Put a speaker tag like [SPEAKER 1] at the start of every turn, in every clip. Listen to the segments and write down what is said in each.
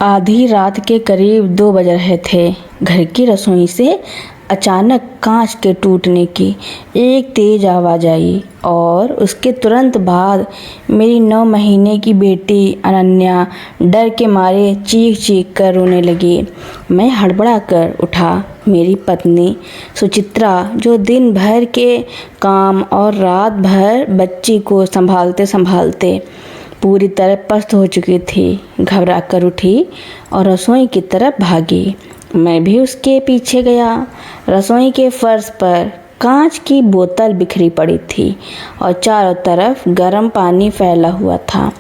[SPEAKER 1] आधी रात के करीब 2 बज रहे थे। घर की रसोई से अचानक कांच के टूटने की एक तेज आवाज़ आई और उसके तुरंत बाद मेरी 9 महीने की बेटी अनन्या डर के मारे चीख चीख कर रोने लगी। मैं हड़बड़ा कर उठा। मेरी पत्नी सुचित्रा, जो दिन भर के काम और रात भर बच्ची को संभालते संभालते पूरी तरह पस्त हो चुकी थी, घबरा कर उठी और रसोई की तरफ भागी। मैं भी उसके पीछे गया। रसोई के फर्श पर कांच की बोतल बिखरी पड़ी थी और चारों तरफ गर्म पानी फैला हुआ था।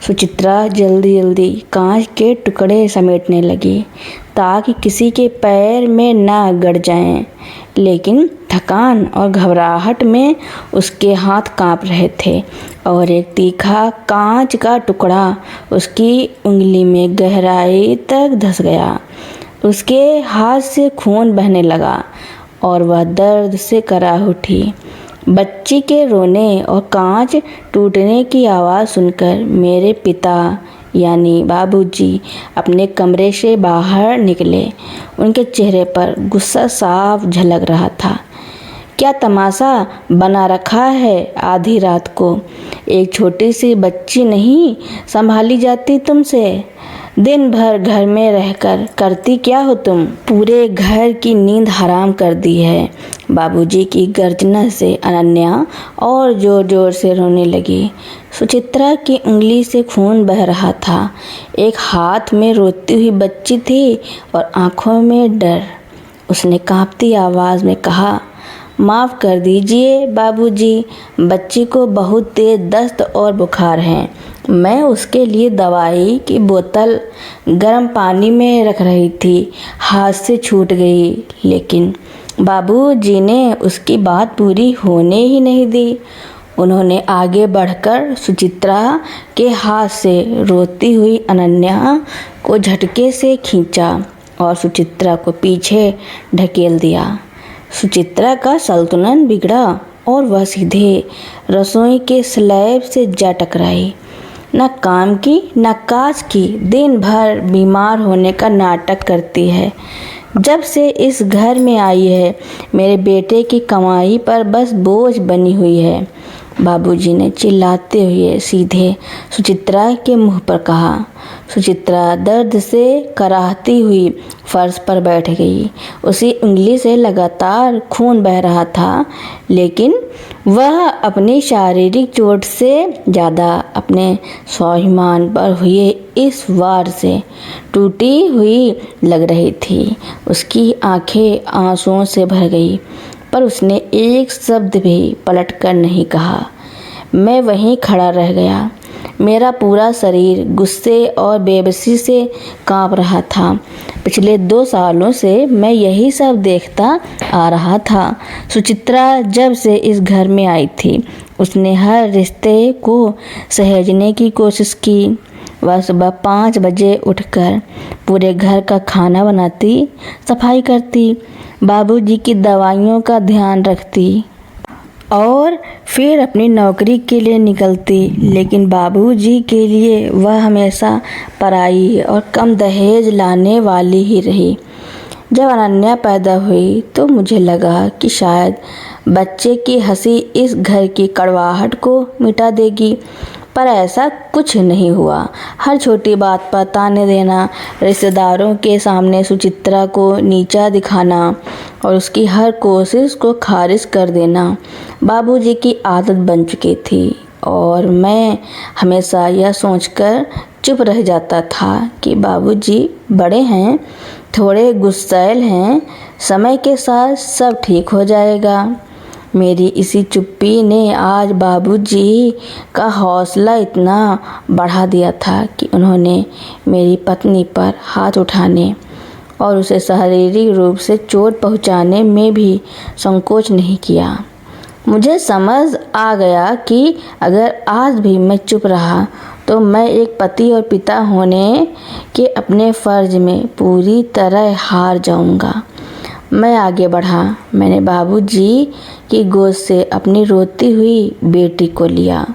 [SPEAKER 1] सुचित्रा जल्दी जल्दी कांच के टुकड़े समेटने लगी ताकि किसी के पैर में ना गड़ जाएं, लेकिन थकान और घबराहट में उसके हाथ कांप रहे थे और एक तीखा कांच का टुकड़ा उसकी उंगली में गहराई तक धंस गया। उसके हाथ से खून बहने लगा और वह दर्द से कराह उठी। बच्ची के रोने और कांच टूटने की आवाज़ सुनकर मेरे पिता यानी बाबूजी अपने कमरे से बाहर निकले। उनके चेहरे पर गुस्सा साफ झलक रहा था। क्या तमाशा बना रखा है? आधी रात को एक छोटी सी बच्ची नहीं संभाली जाती तुमसे? दिन भर घर में रहकर करती क्या हो तुम? पूरे घर की नींद हराम कर दी है। बाबूजी की गर्जना से अनन्या और जोर जोर से रोने लगी। सुचित्रा की उंगली से खून बह रहा था। एक हाथ में रोती हुई बच्ची थी और आंखों में डर। उसने कांपती आवाज़ में कहा, माफ़ कर दीजिए बाबूजी, बच्ची को बहुत तेज दस्त और बुखार है। मैं उसके लिए दवाई की बोतल गर्म पानी में रख रही थी, हाथ से छूट गई। लेकिन बाबूजी ने उसकी बात पूरी होने ही नहीं दी। उन्होंने आगे बढ़कर सुचित्रा के हाथ से रोती हुई अनन्या को झटके से खींचा और सुचित्रा को पीछे ढकेल दिया। सुचित्रा का संतुलन बिगड़ा और वह सीधे रसोई के स्लैब से जा टकराई। न काम की न काज की, दिन भर बीमार होने का नाटक करती है। जब से इस घर में आई है मेरे बेटे की कमाई पर बस बोझ बनी हुई है। बाबूजी ने चिल्लाते हुए सीधे सुचित्रा के मुंह पर कहा। सुचित्रा दर्द से कराहती हुई फर्श पर बैठ गई। उसी उंगली से लगातार खून बह रहा था, लेकिन वह अपनी शारीरिक चोट से ज़्यादा अपने स्वाभिमान पर हुए इस वार से टूटी हुई लग रही थी। उसकी आंखें आंसुओं से भर गई, पर उसने एक शब्द भी पलट कर नहीं कहा। मैं वहीं खड़ा रह गया। मेरा पूरा शरीर गुस्से और बेबसी से कांप रहा था। पिछले 2 सालों से मैं यही सब देखता आ रहा था। सुचित्रा जब से इस घर में आई थी, उसने हर रिश्ते को सहेजने की कोशिश की। वह सुबह 5 बजे उठकर पूरे घर का खाना बनाती, सफाई करती, बाबूजी की दवाइयों का ध्यान रखती और फिर अपनी नौकरी के लिए निकलती। लेकिन बाबूजी के लिए वह हमेशा पराई और कम दहेज लाने वाली ही रही। जब अनन्या पैदा हुई तो मुझे लगा कि शायद बच्चे की हंसी इस घर की कड़वाहट को मिटा देगी, पर ऐसा कुछ नहीं हुआ। हर छोटी बात पर ताने देना, रिश्तेदारों के सामने सुचित्रा को नीचा दिखाना और उसकी हर कोशिश को खारिज कर देना बाबूजी की आदत बन चुकी थी। और मैं हमेशा यह सोचकर चुप रह जाता था कि बाबूजी बड़े हैं, थोड़े गुस्सैल हैं, समय के साथ सब ठीक हो जाएगा। मेरी इसी चुप्पी ने आज बाबूजी का हौसला इतना बढ़ा दिया था कि उन्होंने मेरी पत्नी पर हाथ उठाने और उसे शारीरिक रूप से चोट पहुंचाने में भी संकोच नहीं किया। मुझे समझ आ गया कि अगर आज भी मैं चुप रहा तो मैं एक पति और पिता होने के अपने फर्ज में पूरी तरह हार जाऊंगा। मैं आगे बढ़ा। मैंने बाबूजी की गोद से अपनी रोती हुई बेटी को लिया।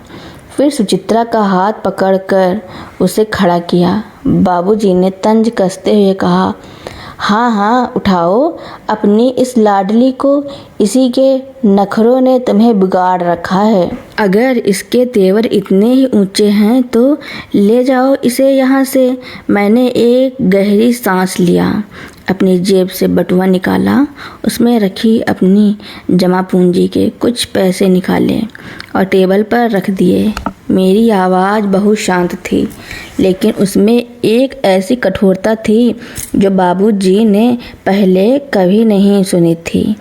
[SPEAKER 1] फिर सुचित्रा का हाथ पकड़कर उसे खड़ा किया। बाबूजी ने तंज कसते हुए कहा, हाँ हाँ उठाओ अपनी इस लाडली को, इसी के नखरों ने तुम्हें बिगाड़ रखा है। अगर इसके तेवर इतने ही ऊंचे हैं तो ले जाओ इसे यहाँ से। मैंने एक गहरी सांस लिया, अपनी जेब से बटुआ निकाला, उसमें रखी अपनी जमा पूंजी के कुछ पैसे निकाले और टेबल पर रख दिए। मेरी आवाज़ बहुत शांत थी, लेकिन उसमें एक ऐसी कठोरता थी जो बाबूजी ने पहले कभी नहीं सुनी थी।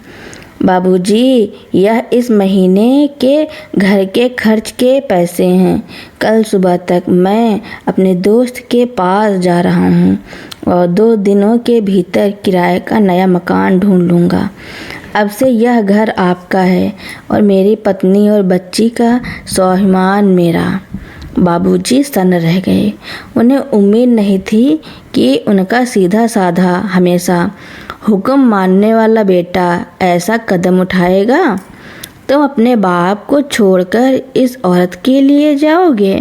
[SPEAKER 1] बाबूजी, यह इस महीने के घर के खर्च के पैसे हैं। कल सुबह तक मैं अपने दोस्त के पास जा रहा हूँ और 2 दिनों के भीतर किराए का नया मकान ढूंढ लूँगा। अब से यह घर आपका है और मेरी पत्नी और बच्ची का स्वाभिमान मेरा। बाबूजी सन्न रह गए। उन्हें उम्मीद नहीं थी कि उनका सीधा साधा, हमेशा हुक्म मानने वाला बेटा ऐसा कदम उठाएगा। तुम अपने बाप को छोड़कर इस औरत के लिए जाओगे?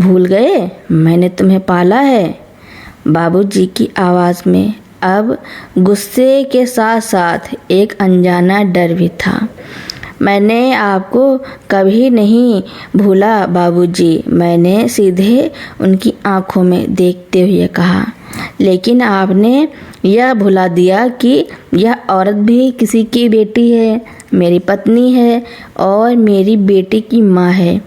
[SPEAKER 1] भूल गए मैंने तुम्हें पाला है? बाबूजी की आवाज़ में अब गुस्से के साथ साथ एक अनजाना डर भी था। मैंने आपको कभी नहीं भूला बाबूजी, मैंने सीधे उनकी आंखों में देखते हुए कहा। लेकिन आपने यह भुला दिया कि यह औरत भी किसी की बेटी है, मेरी पत्नी है और मेरी बेटी की माँ है।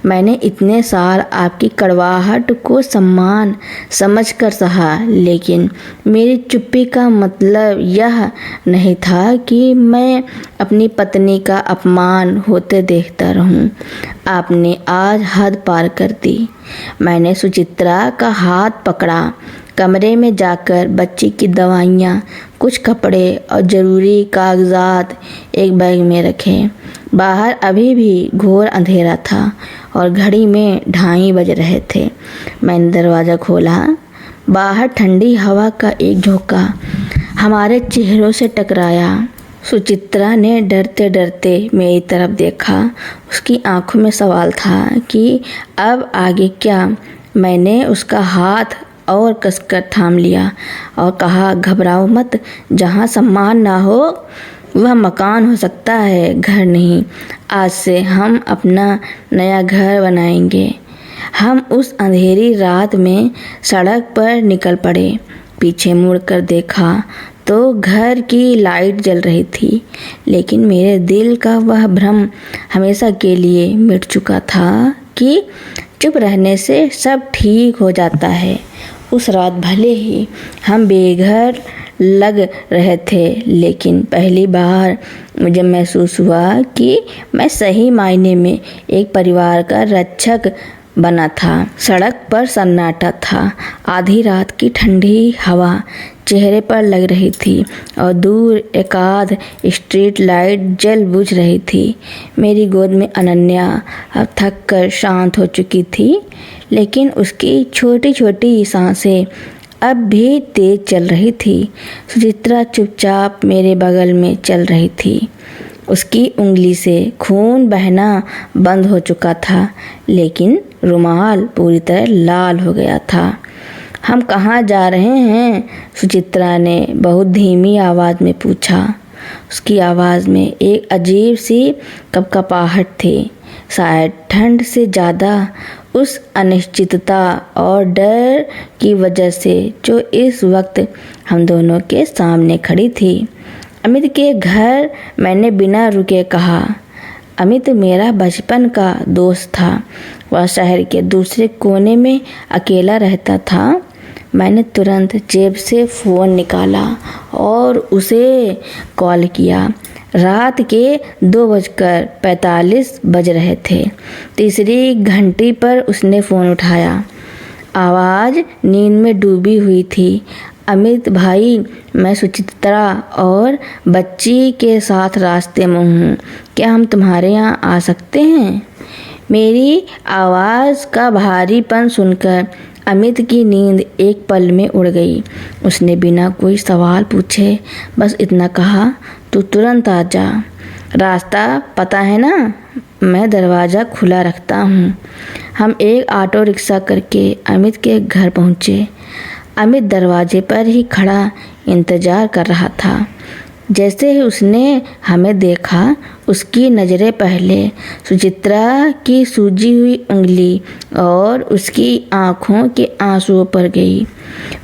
[SPEAKER 1] मैंने इतने साल आपकी कड़वाहट को सम्मान समझकर सहा, लेकिन मेरी चुप्पी का मतलब यह नहीं था कि मैं अपनी पत्नी का अपमान होते देखता रहूं। आपने आज हद पार कर दी। मैंने सुचित्रा का हाथ पकड़ा, कमरे में जाकर बच्ची की दवाइयाँ, कुछ कपड़े और ज़रूरी कागजात एक बैग में रखे। बाहर अभी भी घोर अंधेरा था और घड़ी में 2:30 बज रहे थे। मैंने दरवाज़ा खोला। बाहर ठंडी हवा का एक झोंका हमारे चेहरों से टकराया। सुचित्रा ने डरते डरते मेरी तरफ देखा। उसकी आंखों में सवाल था कि अब आगे क्या। मैंने उसका हाथ और कसकर थाम लिया और कहा, घबराओ मत, जहाँ सम्मान ना हो वह मकान हो सकता है, घर नहीं। आज से हम अपना नया घर बनाएंगे। हम उस अंधेरी रात में सड़क पर निकल पड़े। पीछे मुड़कर देखा तो घर की लाइट जल रही थी, लेकिन मेरे दिल का वह भ्रम हमेशा के लिए मिट चुका था कि चुप रहने से सब ठीक हो जाता है। उस रात भले ही हम बेघर लग रहे थे, लेकिन पहली बार मुझे महसूस हुआ कि मैं सही मायने में एक परिवार का रक्षक बना था। सड़क पर सन्नाटा था। आधी रात की ठंडी हवा चेहरे पर लग रही थी और दूर एकाध स्ट्रीट लाइट जल बुझ रही थी। मेरी गोद में अनन्या अब थक कर शांत हो चुकी थी, लेकिन उसकी छोटी छोटी सांसें अब भी तेज चल रही थी। सुचित्रा चुपचाप मेरे बगल में चल रही थी। उसकी उंगली से खून बहना बंद हो चुका था, लेकिन रुमाल पूरी तरह लाल हो गया था। हम कहाँ जा रहे हैं? सुचित्रा ने बहुत धीमी आवाज़ में पूछा। उसकी आवाज़ में एक अजीब सी कपकपाहट थी, शायद ठंड से ज़्यादा उस अनिश्चितता और डर की वजह से जो इस वक्त हम दोनों के सामने खड़ी थी। अमित के घर, मैंने बिना रुके कहा। अमित मेरा बचपन का दोस्त था। वह शहर के दूसरे कोने में अकेला रहता था। मैंने तुरंत जेब से फ़ोन निकाला और उसे कॉल किया। रात के 2:45 बज रहे थे। तीसरी घंटी पर उसने फ़ोन उठाया। आवाज़ नींद में डूबी हुई थी। अमित भाई, मैं सुचित्रा और बच्ची के साथ रास्ते में हूँ, क्या हम तुम्हारे यहाँ आ सकते हैं? मेरी आवाज़ का भारीपन सुनकर अमित की नींद एक पल में उड़ गई। उसने बिना कोई सवाल पूछे बस इतना कहा, तू तुरंत आ जा। रास्ता पता है ना, मैं दरवाज़ा खुला रखता हूँ। हम एक ऑटो रिक्शा करके अमित के घर पहुँचे। अमित दरवाजे पर ही खड़ा इंतज़ार कर रहा था। जैसे ही उसने हमें देखा, उसकी नज़रें पहले सुचित्रा की सूजी हुई उंगली और उसकी आँखों के आंसुओं पर गई।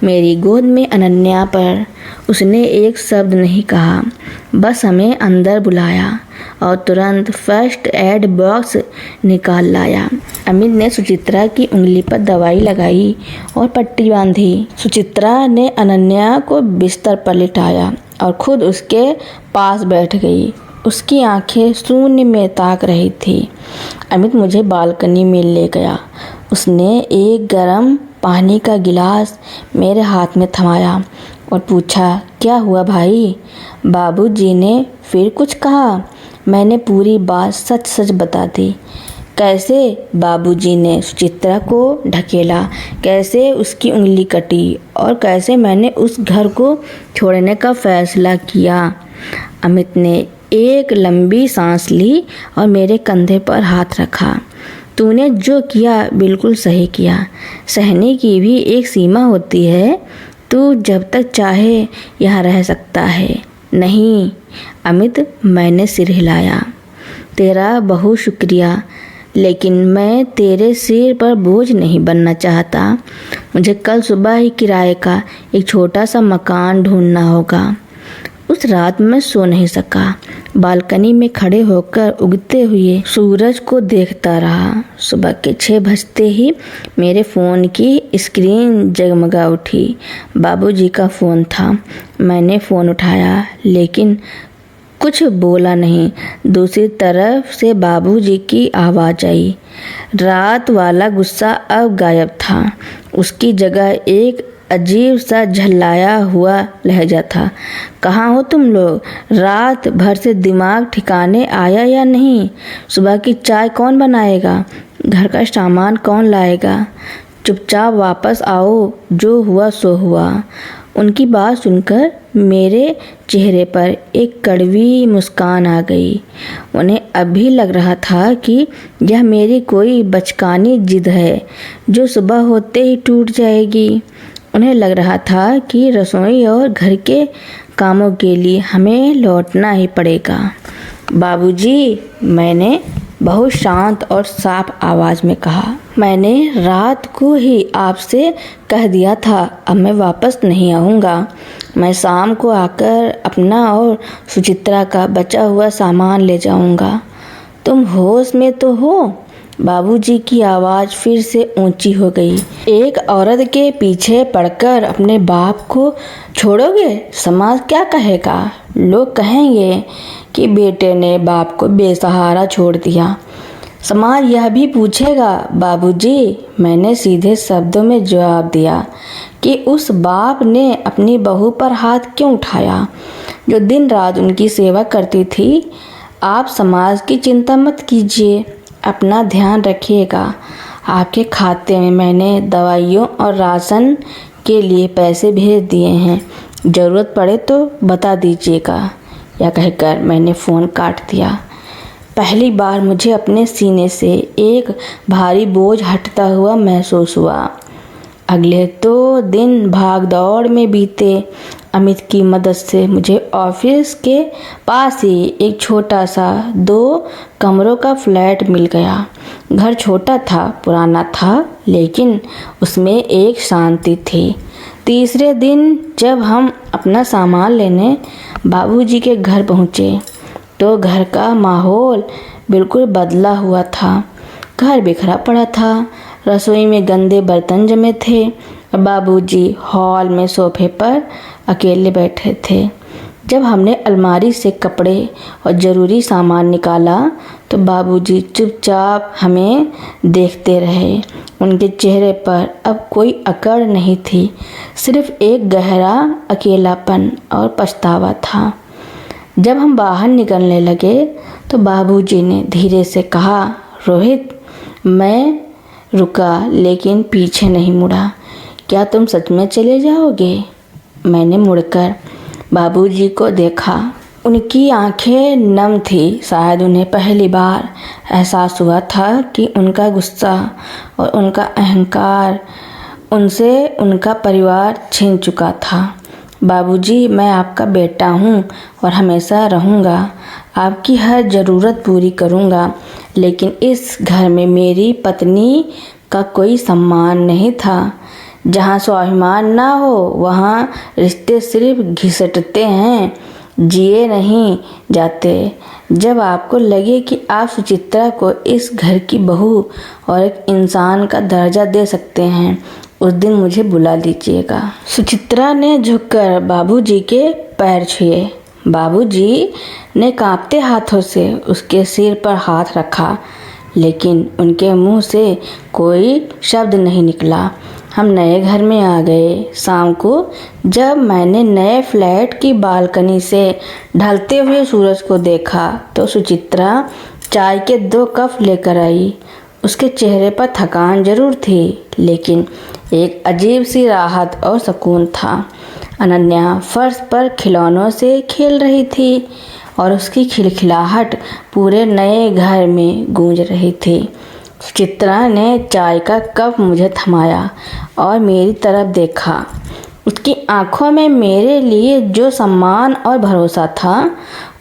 [SPEAKER 1] मेरी गोद में अनन्या पर उसने एक शब्द नहीं कहा, बस हमें अंदर बुलाया और तुरंत फर्स्ट एड बॉक्स निकाल लाया। अमित ने सुचित्रा की उंगली पर दवाई लगाई और पट्टी बांधी। सुचित्रा ने अनन्या को बिस्तर पर लिटाया और खुद उसके पास बैठ गई। उसकी आंखें शून्य में ताक रही थी। अमित मुझे बालकनी में ले गया। उसने एक गर्म पानी का गिलास मेरे हाथ में थमाया और पूछा, क्या हुआ भाई? बाबूजी ने फिर कुछ कहा? मैंने पूरी बात सच सच बता दी। कैसे बाबूजी ने सुचित्रा को ढकेला, कैसे उसकी उंगली कटी और कैसे मैंने उस घर को छोड़ने का फैसला किया। अमित ने एक लंबी सांस ली और मेरे कंधे पर हाथ रखा। तूने जो किया बिल्कुल सही किया। सहने की भी एक सीमा होती है। तू जब तक चाहे यहाँ रह सकता है। नहीं अमित, मैंने सिर हिलाया। तेरा बहुत शुक्रिया, लेकिन मैं तेरे सिर पर बोझ नहीं बनना चाहता। मुझे कल सुबह ही किराए का एक छोटा सा मकान ढूंढना होगा। उस रात मैं सो नहीं सका। बालकनी में खड़े होकर उगते हुए सूरज को देखता रहा। सुबह के 6 बजते ही मेरे फ़ोन की स्क्रीन जगमगा उठी। बाबूजी का फ़ोन था। मैंने फ़ोन उठाया, लेकिन कुछ बोला नहीं। दूसरी तरफ से बाबूजी की आवाज़ आई। रात वाला गुस्सा अब गायब था। उसकी जगह एक अजीब सा झल्लाया हुआ लहजा था। कहाँ हो तुम लोग? रात भर से दिमाग ठिकाने आया या नहीं? सुबह की चाय कौन बनाएगा? घर का सामान कौन लाएगा? चुपचाप वापस आओ, जो हुआ सो हुआ। उनकी बात सुनकर मेरे चेहरे पर एक कड़वी मुस्कान आ गई। उन्हें अभी लग रहा था कि यह मेरी कोई बचकानी जिद है जो सुबह होते ही टूट जाएगी। उन्हें लग रहा था कि रसोई और घर के कामों के लिए हमें लौटना ही पड़ेगा। बाबूजी, मैंने बहुत शांत और साफ आवाज़ में कहा, मैंने रात को ही आपसे कह दिया था अब मैं वापस नहीं आऊँगा। मैं शाम को आकर अपना और सुचित्रा का बचा हुआ सामान ले जाऊँगा। तुम होश में तो हो? बाबूजी की आवाज़ फिर से ऊंची हो गई। एक औरत के पीछे पड़कर अपने बाप को छोड़ोगे? समाज क्या कहेगा? लोग कहेंगे कि बेटे ने बाप को बेसहारा छोड़ दिया। समाज यह भी पूछेगा। बाबूजी, मैंने सीधे शब्दों में जवाब दिया कि उस बाप ने अपनी बहू पर हाथ क्यों उठाया जो दिन रात उनकी सेवा करती थी। आप समाज की चिंता मत कीजिए, अपना ध्यान रखिएगा। आपके खाते में मैंने दवाइयों और राशन के लिए पैसे भेज दिए हैं। ज़रूरत पड़े तो बता दीजिएगा। यह कहकर मैंने फ़ोन काट दिया। पहली बार मुझे अपने सीने से एक भारी बोझ हटता हुआ महसूस हुआ। अगले 2 दिन भाग दौड़ में बीते। अमित की मदद से मुझे ऑफिस के पास ही एक छोटा सा 2 कमरों का फ्लैट मिल गया। घर छोटा था, पुराना था, लेकिन उसमें एक शांति थी। तीसरे दिन जब हम अपना सामान लेने बाबूजी के घर पहुँचे तो घर का माहौल बिल्कुल बदला हुआ था। घर बिखरा पड़ा था, रसोई में गंदे बर्तन जमे थे और बाबूजी हॉल में सोफे पर अकेले बैठे थे। जब हमने अलमारी से कपड़े और ज़रूरी सामान निकाला तो बाबूजी चुपचाप हमें देखते रहे। उनके चेहरे पर अब कोई अकड़ नहीं थी, सिर्फ एक गहरा अकेलापन और पछतावा था। जब हम बाहर निकलने लगे तो बाबूजी ने धीरे से कहा, रोहित। मैं रुका लेकिन पीछे नहीं मुड़ा। क्या तुम सच में चले जाओगे? मैंने मुड़कर बाबूजी को देखा। उनकी आंखें नम थी। शायद उन्हें पहली बार एहसास हुआ था कि उनका गुस्सा और उनका अहंकार उनसे उनका परिवार छीन चुका था। बाबूजी, मैं आपका बेटा हूँ और हमेशा रहूँगा। आपकी हर ज़रूरत पूरी करूँगा। लेकिन इस घर में मेरी पत्नी का कोई सम्मान नहीं था। जहाँ स्वाभिमान ना हो वहाँ रिश्ते सिर्फ घिसटते हैं, जिए नहीं जाते। जब आपको लगे कि आप सुचित्रा को इस घर की बहू और एक इंसान का दर्जा दे सकते हैं, उस दिन मुझे बुला लीजिएगा। सुचित्रा ने झुककर बाबूजी के पैर छुए। बाबूजी ने कांपते हाथों से उसके सिर पर हाथ रखा, लेकिन उनके मुंह से कोई शब्द नहीं निकला। हम नए घर में आ गए। शाम को जब मैंने नए फ्लैट की बालकनी से ढलते हुए सूरज को देखा तो सुचित्रा चाय के 2 कप लेकर आई। उसके चेहरे पर थकान जरूर थी, लेकिन एक अजीब सी राहत और सुकून था। अनन्या फर्श पर खिलौनों से खेल रही थी और उसकी खिलखिलाहट पूरे नए घर में गूंज रही थी। सुचित्रा ने चाय का कप मुझे थमाया और मेरी तरफ देखा। उसकी आंखों में मेरे लिए जो सम्मान और भरोसा था,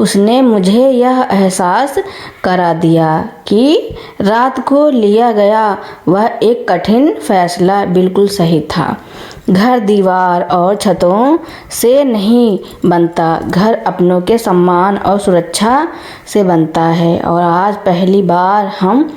[SPEAKER 1] उसने मुझे यह एहसास करा दिया कि रात को लिया गया वह एक कठिन फैसला बिल्कुल सही था। घर दीवार और छतों से नहीं बनता, घर अपनों के सम्मान और सुरक्षा से बनता है। और आज पहली बार हम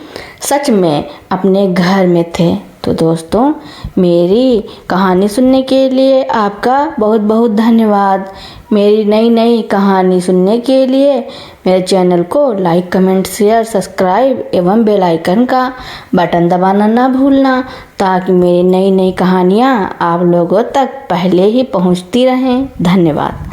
[SPEAKER 1] सच में अपने घर में थे। तो दोस्तों, मेरी कहानी सुनने के लिए आपका बहुत बहुत धन्यवाद। मेरी नई नई कहानी सुनने के लिए मेरे चैनल को लाइक, कमेंट, शेयर, सब्सक्राइब एवं बेल आइकन का बटन दबाना ना भूलना, ताकि मेरी नई नई कहानियाँ आप लोगों तक पहले ही पहुँचती रहें। धन्यवाद।